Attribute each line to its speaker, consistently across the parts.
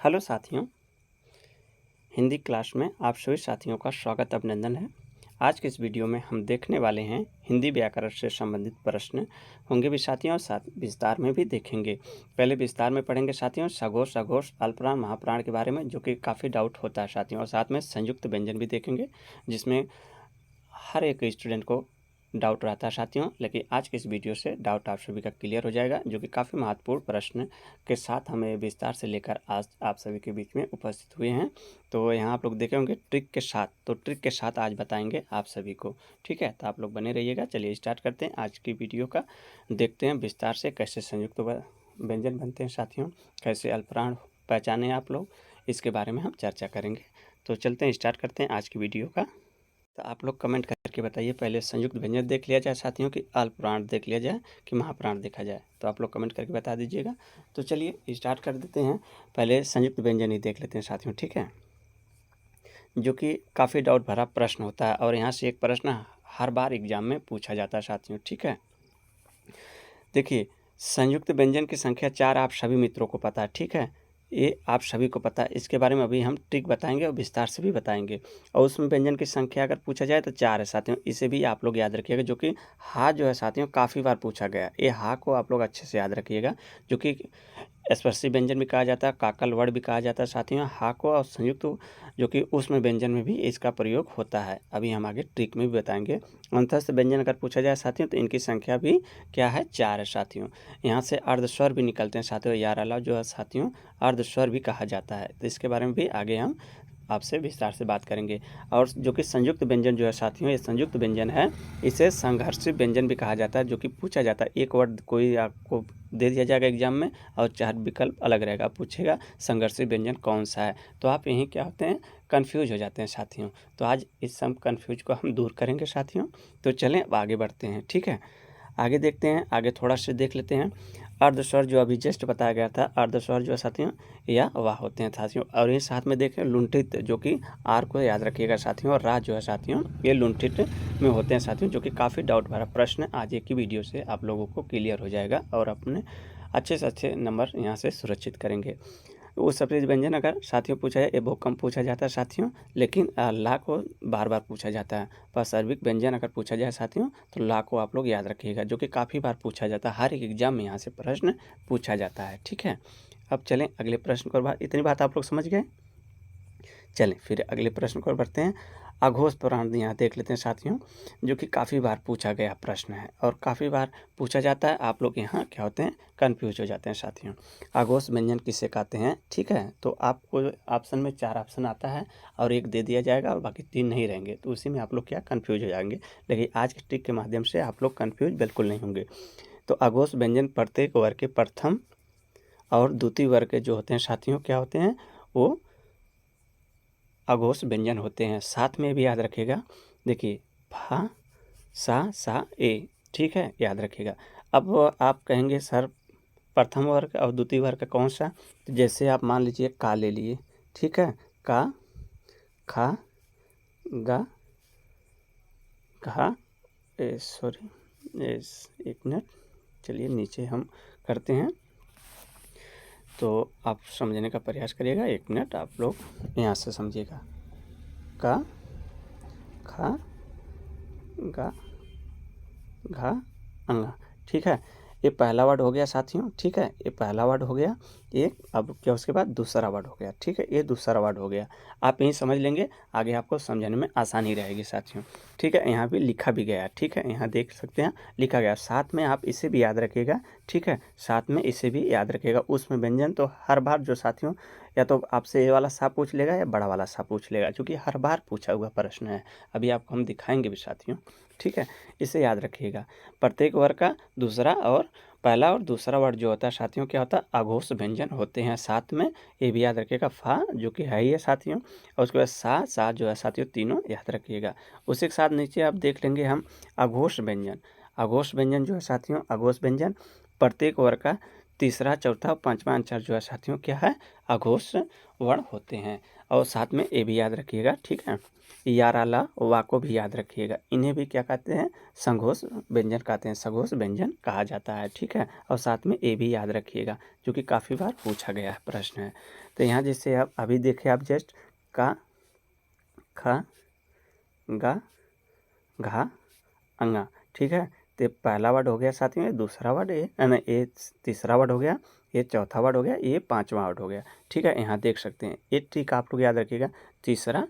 Speaker 1: Hello साथियों, Hindi class में आप सभी साथियों का स्वागत अभिनंदन है। आज के इस वीडियो में हम देखने वाले हैं हिंदी व्याकरण से संबंधित प्रश्न होंगे भी साथियों, और साथ विस्तार में भी देखेंगे। पहले विस्तार में पढ़ेंगे साथियों सघोष, अघोष, अल्पप्राण, महाप्राण के बारे में, जो कि काफ़ी डाउट होता है साथियों, और साथ में संयुक्त व्यंजन भी देखेंगे जिसमें हर एक स्टूडेंट को डाउट रहता है साथियों। लेकिन आज के इस वीडियो से डाउट आप सभी का क्लियर हो जाएगा, जो कि काफ़ी महत्वपूर्ण प्रश्न के साथ हमें विस्तार से लेकर आज आप सभी के बीच में उपस्थित हुए हैं। तो यहाँ आप लोग देखे होंगे ट्रिक के साथ, तो ट्रिक के साथ आज बताएंगे आप सभी को। ठीक है, तो आप लोग बने रहिएगा। चलिए स्टार्ट करते हैं आज की वीडियो का। देखते हैं विस्तार से कैसे संयुक्त व्यंजन बनते हैं साथियों, कैसे अल्पप्राण पहचाने आप लोग, इसके बारे में हम चर्चा करेंगे। तो चलते हैं, स्टार्ट करते हैं आज की वीडियो का। तो आप लोग कमेंट करके बताइए, पहले संयुक्त व्यंजन देख लिया जाए साथियों, कि अल्पप्राण देख लिया जाए, कि महाप्राण देखा जाए। तो आप लोग कमेंट करके बता दीजिएगा। तो चलिए स्टार्ट कर देते हैं। पहले संयुक्त व्यंजन ही देख लेते हैं साथियों, ठीक है, जो कि काफ़ी डाउट भरा प्रश्न होता है, और यहाँ से एक प्रश्न हर बार एग्जाम में पूछा जाता है साथियों। ठीक है, देखिए संयुक्त व्यंजन की संख्या 4 आप सभी मित्रों को पता है। ठीक है, ये आप सभी को पता है। इसके बारे में अभी हम ट्रिक बताएंगे और विस्तार से भी बताएंगे। और उसमें व्यंजन की संख्या अगर पूछा जाए तो 4 है साथियों, इसे भी आप लोग याद रखिएगा। जो कि हा जो है साथियों काफ़ी बार पूछा गया, ये हा को आप लोग अच्छे से याद रखिएगा। जो कि स्पर्शी व्यंजन भी कहा जाता है, काकल वर्ण भी कहा जाता है साथियों हा को, और संयुक्त जो कि उसमें व्यंजन में भी इसका प्रयोग होता है। अभी हम आगे ट्रिक में भी बताएंगे। अंतस्थ व्यंजन अगर पूछा जाए साथियों तो इनकी संख्या भी क्या है, 4 है साथियों। यहाँ से अर्धस्वर भी निकलते हैं साथियों, यार अलाव जो है साथियों अर्धस्वर भी कहा जाता है। तो इसके बारे में भी आगे हम आपसे विस्तार से बात करेंगे। और जो कि संयुक्त व्यंजन जो है साथियों, ये संयुक्त व्यंजन है, इसे संघर्षी व्यंजन भी कहा जाता है। जो कि पूछा जाता है, एक वर्ड कोई आपको दे दिया जाएगा एग्जाम में, और 4 विकल्प अलग रहेगा, पूछेगा संघर्षी व्यंजन कौन सा है। तो आप यहीं क्या होते हैं, कन्फ्यूज हो जाते हैं साथियों। तो आज इस सब कन्फ्यूज को हम दूर करेंगे साथियों। तो चलें अब आगे बढ़ते हैं। ठीक है, आगे देखते हैं, आगे थोड़ा सा देख लेते हैं। अर्धस्वर जो अभी जस्ट बताया गया था, अर्धस्वर जो है साथियों या वाह होते हैं साथियों। और ये साथ में देखें लुंठित, जो कि आर को याद रखिएगा साथियों, और रा जो है साथियों ये लुंठित में होते हैं साथियों। जो कि काफ़ी डाउट भरा प्रश्न आज एक ही वीडियो से आप लोगों को क्लियर हो जाएगा, और अपने अच्छे से अच्छे नंबर यहाँ से सुरक्षित करेंगे। वो सप्तपदी व्यंजन अगर साथियों पूछा जाए, ये बहुत कम पूछा जाता है साथियों, लेकिन ला को बार बार पूछा जाता है। पर सर्विक व्यंजन अगर पूछा जाए साथियों तो ला को आप लोग याद रखिएगा, जो कि काफ़ी बार पूछा जाता है, हर एक एग्जाम में यहाँ से प्रश्न पूछा जाता है। ठीक है, अब चलें अगले प्रश्न को। इतनी बात आप लोग समझ गए। चलें फिर अगले प्रश्न को बढ़ते हैं। अघोष पुराण यहाँ देख लेते हैं साथियों, जो कि काफ़ी बार पूछा गया प्रश्न है, और काफ़ी बार पूछा जाता है। आप लोग यहाँ क्या होते हैं, कन्फ्यूज हो जाते हैं साथियों। अघोष व्यंजन किसे कहते हैं। ठीक है, तो आपको ऑप्शन में 4 ऑप्शन आता है, और एक दे दिया जाएगा, और बाकी 3 नहीं रहेंगे। तो उसी में आप लोग क्या कन्फ्यूज हो जाएंगे। लेकिन आज के ट्रिक के माध्यम से आप लोग कन्फ्यूज बिल्कुल नहीं होंगे। तो अघोष व्यंजन प्रत्येक वर्ग के प्रथम और द्वितीय वर्ग के जो होते हैं साथियों, क्या होते हैं, वो अघोष व्यंजन होते हैं। साथ में भी याद रखिएगा, देखिए फा सा ए। ठीक है, याद रखिएगा। अब आप कहेंगे सर प्रथम वर्ग और द्वितीय वर्ग का कौन सा, तो जैसे आप मान लीजिए का ले लिए। ठीक है, का, खा, गा, घा, सॉरी एक मिनट, चलिए नीचे हम करते हैं, तो आप समझने का प्रयास करिएगा। एक मिनट आप लोग यहाँ से समझिएगा। का, खा, गा, घा, अंगा। ठीक है, ये पहला वर्ड हो गया साथियों। ठीक है, ये पहला वर्ड हो गया एक। अब क्या उसके बाद दूसरा वर्ड हो गया। ठीक है, ये दूसरा वर्ड हो गया। आप यहीं समझ लेंगे, आगे आपको समझने में आसानी रहेगी साथियों। ठीक है, यहाँ भी लिखा भी गया है। ठीक है, यहाँ देख सकते हैं लिखा गया, साथ में आप इसे भी याद रखिएगा। ठीक है, साथ में इसे भी याद रखिएगा। उसमें व्यंजन तो हर बार जो साथियों, या तो आपसे ये वाला सा पूछ लेगा या बड़ा वाला सा पूछ लेगा, क्योंकि हर बार पूछा हुआ प्रश्न है। अभी आपको हम दिखाएंगे भी साथियों। ठीक है, इसे याद रखिएगा। प्रत्येक वर्ग का दूसरा और पहला और दूसरा वर्ड जो होता है साथियों, क्या होता है, अघोष व्यंजन होते हैं। साथ में ये भी याद रखिएगा, फा जो कि है ही है साथियों, और उसके बाद सा जो है साथियों, तीनों याद रखिएगा। उसी के साथ नीचे आप देख लेंगे हम अघोष व्यंजन। अघोष व्यंजन जो है साथियों, अघोष व्यंजन प्रत्येक वर्ग का तीसरा, चौथा और पांचवा आंसर जो है साथियों क्या है, अघोष वर्ण होते हैं। और साथ में ये भी याद रखिएगा, ठीक है, यारा ला वा को भी याद रखिएगा, इन्हें भी क्या कहते हैं, संघोष व्यंजन कहते हैं, सघोष व्यंजन कहा जाता है, ठीक है। और साथ में ये भी याद रखिएगा जो कि काफ़ी बार पूछा गया है प्रश्न है। तो यहाँ जैसे आप अभी देखें, आप जस्ट का, ख, गा, घा, अंगा, ठीक है। तो पहला वर्ड हो गया साथियों, ये दूसरा वर्ड, ये तीसरा वर्ड हो गया, ये चौथा वर्ड हो गया, ये पांचवा वर्ड हो गया, ठीक है। यहाँ देख सकते हैं, ये ठीक आप लोग याद रखिएगा, तीसरा,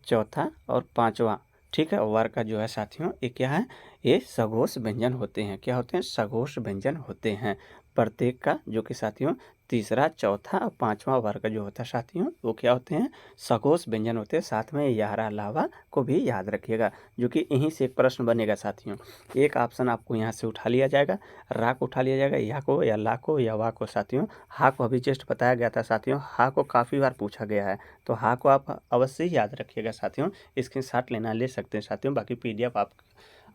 Speaker 1: चौथा और पांचवा, ठीक है, वर्ग का जो है साथियों ये क्या है, ये सघोष व्यंजन होते हैं। क्या होते हैं, सघोष व्यंजन होते हैं। प्रत्येक का जो कि साथियों तीसरा, चौथा और पांचवा वर्ग जो होता है साथियों वो क्या होते हैं, सघोष व्यंजन होते हैं। साथ में यारा लावा को भी याद रखिएगा, जो कि यहीं से एक प्रश्न बनेगा साथियों। एक ऑप्शन आपको यहाँ से उठा लिया जाएगा, रा को उठा लिया जाएगा, या को, या ला को, या वा को साथियों। हा को अभी जस्ट बताया गया था साथियों, हा को काफ़ी बार पूछा गया है, तो हा को आप अवश्य ही याद रखिएगा साथियों। स्क्रीनशॉट लेना ले सकते हैं साथियों, बाकी PDF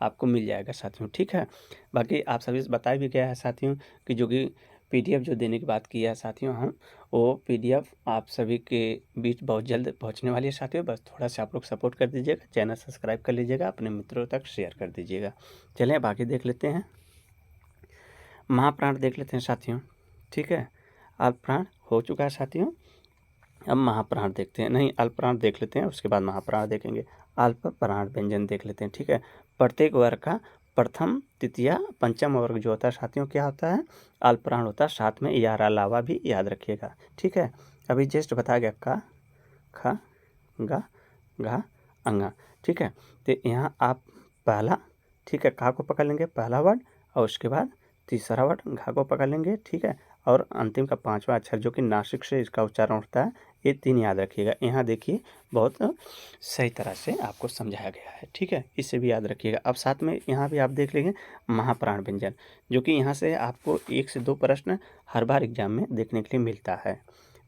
Speaker 1: आपको मिल जाएगा साथियों, ठीक है। बाकी आप सभी से बताया भी गया है साथियों कि जो कि PDF जो देने की बात की है साथियों हम, वो PDF आप सभी के बीच बहुत जल्द पहुंचने वाली है साथियों। बस थोड़ा सा आप लोग सपोर्ट कर दीजिएगा, चैनल सब्सक्राइब कर लीजिएगा, अपने मित्रों तक शेयर कर दीजिएगा। चलें अब आगे देख लेते हैं, महाप्राण देख लेते हैं साथियों, ठीक है। अल्पप्राण हो चुका है साथियों, अब महाप्राण देखते हैं, नहीं अल्पप्राण देख लेते हैं, उसके बाद महाप्राण देखेंगे। अल्प प्राण व्यंजन देख लेते हैं, ठीक है। प्रत्येक वर्ग का प्रथम, तृतीया, पंचम वर्ग जो होता है साथियों क्या होता है, अल्पप्राण होता है। साथ में यारा लावा भी याद रखिएगा, ठीक है। अभी जस्ट बताया गया का, ख, गा, घा, अंगा, ठीक है। तो यहाँ आप पहला, ठीक है, का को पकड़ लेंगे पहला वर्ड, और उसके बाद तीसरा वर्ड घा को पकड़ लेंगे, ठीक है। और अंतिम का पांचवा अक्षर जो कि नासिक से इसका उच्चारण होता है, ये 3 याद रखिएगा। यहाँ देखिए बहुत सही तरह से आपको समझाया गया है, ठीक है, इसे भी याद रखिएगा। अब साथ में यहाँ भी आप देख लेंगे महाप्राण व्यंजन, जो कि यहाँ से आपको 1 से 2 प्रश्न हर बार एग्जाम में देखने के लिए मिलता है।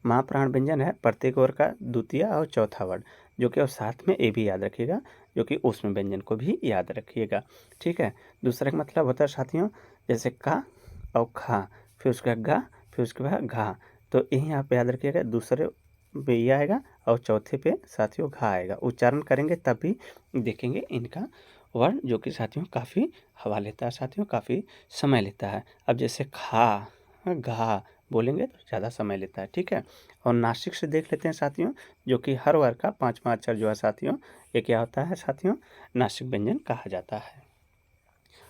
Speaker 1: महाप्राण व्यंजन है प्रत्येक वर्ग का द्वितीय और चौथा वर्ड, जो कि और साथ में ये भी याद रखिएगा जो कि ऊष्म व्यंजन को भी याद रखिएगा, ठीक है। दूसरा का मतलब होता है साथियों जैसे का और खा, फिर उसका गा, फिर उसके बाद घा, तो यही आप याद रखिएगा। दूसरे पे ये आएगा और चौथे पे साथियों घा आएगा, उच्चारण करेंगे तब भी देखेंगे इनका वर्ण जो कि साथियों काफ़ी हवा लेता है साथियों, काफ़ी समय लेता है। अब जैसे खा, घा बोलेंगे तो ज़्यादा समय लेता है, ठीक है। और नासिक से देख लेते हैं साथियों, जो कि हर वर्ग का पांचवा अक्षर जो है साथियों ये क्या होता है साथियों, नासिक व्यंजन कहा जाता है।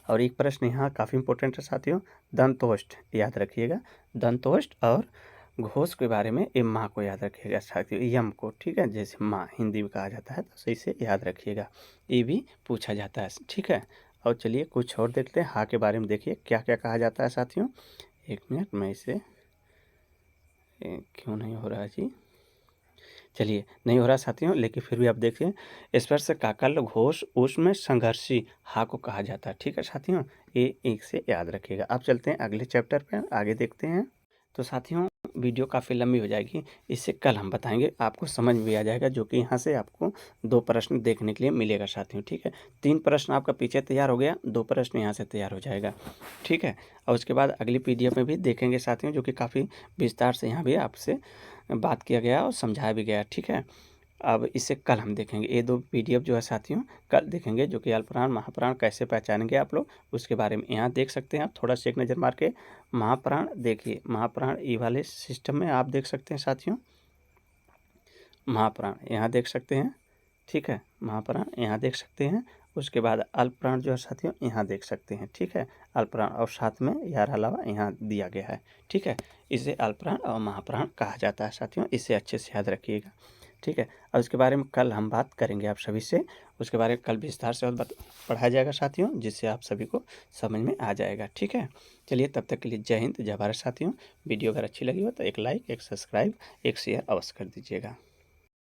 Speaker 1: और एक प्रश्न यहाँ काफ़ी इंपॉर्टेंट है साथियों, दंतोष्ठ याद रखिएगा, दंतोष्ठ और घोष के बारे में ये माँ को याद रखिएगा साथियों, यम को, ठीक है, जैसे माँ हिंदी में कहा जाता है तो सही से याद रखिएगा, ये भी पूछा जाता है, ठीक है। और चलिए कुछ और देखते हैं, हा के बारे में देखिए क्या क्या कहा जाता है साथियों। एक मिनट, मैं इसे क्यों नहीं हो रहा जी, चलिए नहीं हो रहा साथियों, लेकिन फिर भी आप देखिए स्पर्श काकल घोष उसमें संघर्षी हा को कहा जाता है, ठीक है साथियों, ये एक से याद रखिएगा। अब चलते हैं अगले चैप्टर पे, आगे देखते हैं। तो साथियों वीडियो काफ़ी लंबी हो जाएगी, इससे कल हम बताएंगे, आपको समझ भी आ जाएगा, जो कि यहाँ से आपको 2 प्रश्न देखने के लिए मिलेगा साथियों, ठीक है। 3 प्रश्न आपका पीछे तैयार हो गया, 2 प्रश्न यहाँ से तैयार हो जाएगा, ठीक है। और उसके बाद अगली PDF में भी देखेंगे साथियों, जो कि काफ़ी विस्तार से यहाँ भी आपसे बात किया गया और समझाया भी गया, ठीक है। अब इसे कल हम देखेंगे, ये 2 PDF जो है साथियों कल देखेंगे, जो कि अल्पप्राण महाप्राण कैसे पहचानेंगे आप लोग उसके बारे में। यहाँ देख सकते हैं आप थोड़ा सा एक नज़र मार के, महाप्राण देखिए, महाप्राण ये वाले सिस्टम में आप देख सकते हैं साथियों, महाप्राण यहाँ देख सकते हैं, ठीक है, महाप्राण यहाँ देख सकते हैं। उसके बाद अल्पप्राण जो है साथियों यहाँ देख सकते हैं, ठीक है, अल्पप्राण और साथ में यार अलावा यहाँ दिया गया है, ठीक है। इसे अल्पप्राण और महाप्राण कहा जाता है साथियों, इसे अच्छे से याद रखिएगा, ठीक है। और उसके बारे में कल हम बात करेंगे आप सभी से, उसके बारे में कल विस्तार से और पढ़ाया जाएगा साथियों, जिससे आप सभी को समझ में आ जाएगा, ठीक है। चलिए तब तक के लिए जय हिंद, जय भारत साथियों। वीडियो अगर अच्छी लगी हो तो एक लाइक, एक सब्सक्राइब, एक शेयर अवश्य कर दीजिएगा।